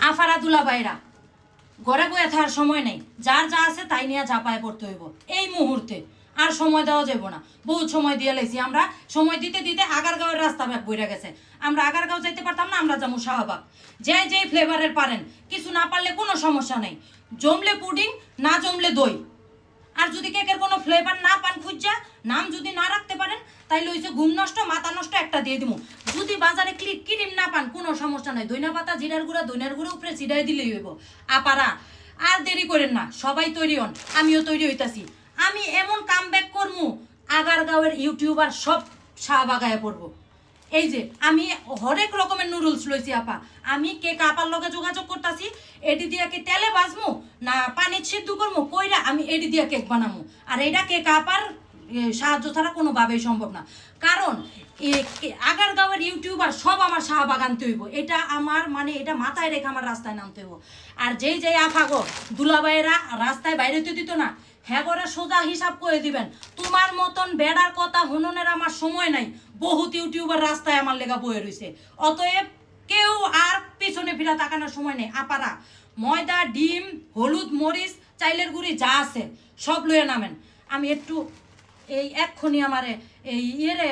আফারা দুলাভাইরা ঘরে বয়ে থাকার সময় নেই, যার যা আছে তাই নিয়ে ঝাঁপায় পড়তে হইব এই মুহূর্তে। আর সময় দেওয়া যাব না, বহুত সময় দিয়ে লাইছি আমরা। সময় দিতে দিতে আগারগাঁওয়ের রাস্তা ব্যাগ বইরা গেছে। আমরা আগারগাঁও যাইতে পারতাম না, আমরা যাবো শাহবাগ। যে ফ্লেভারের পারেন, কিছু না পারলে কোনো সমস্যা নেই, জমলে পুডিং, না জমলে দই। আর যদি কেকের কোনো ফ্লেভার না পান খুঁজা, নাম যদি না রাখতে পারেন, তাইলে হইছে ঘুম নষ্ট, মাথা নষ্ট একটা দিয়ে দিব। যদি বাজারে ক্রিম না পান, কোনো সমস্যা নাই, ধইনা পাতা, জিরার গুঁড়া, ধইনার গুঁড়া উপরে ছিটাই দিলেই হইব। আপারা আর দেরি করেন না, সবাই তৈরি হন, আমিও তৈরি হইতাছি। আমি এমন কাম ব্যাক করবো, আগারগাঁওয়ের ইউটিউবার সব শাহবাগায় পড়বো। এই যে আমি হরেক রকমের নুডলস লইছি আপা। আমি কেক আপার লগে যোগাযোগ করতেছি, এডি দিয়া কি তেলে ভাজমু না পানি সিদ্ধ করবো কইরা আমি এডি দিয়া কেক বানামু। আর এটা কেক আপার সাহায্য ছাড়া কোনোভাবেই সম্ভব না। কারণ আগারগাঁওয়ের ইউটিউবার সব আমার শাহবাগ আনতে হইব, এটা আমার মানে এটা মাথায় রেখে আমার রাস্তায় নামতে হইব। আর যেই আফাগো দুলাভাইয়েরা রাস্তায় বাইরে হতে দিত না, হ্যাঁ করে সোজা হিসাব করে দিবেন। তোমার মতন বেড়ার কথা হুননের আমার সময় নাই, বহুত ইউটিউবার রাস্তায় আমার লেগা বয়ে রয়েছে। অতএব কেউ আর পিছনে ফিরা তাকানোর সময় নেই। আপারা ময়দা, ডিম, হলুদ, মরিচ, চাইলের গুঁড়ি যা আছে সব লয়ে নামেন। আমি একটু এই এক্ষুনি আমারে এই ইয়েরে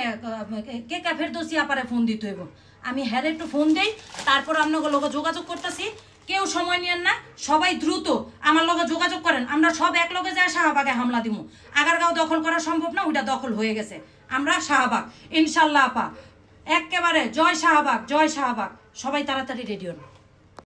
কেকা ফেরদৌসি আপারে ফোন দিতে হইব। আমি হ্যাঁ একটু ফোন দেই, তারপর আপনার লগে যোগাযোগ করতেছি। কেউ সময় নিয়েন না, সবাই দ্রুত আমার লগে যোগাযোগ করেন। আমরা সব এক লগে যায় শাহবাগে হামলা দিব। আগারগাঁও দখল করা সম্ভব না, ওইটা দখল হয়ে গেছে। আমরা শাহবাগ ইনশাল্লাহ আপা, একেবারে জয় শাহবাগ, জয় শাহবাগ। সবাই তাড়াতাড়ি রেডি হন।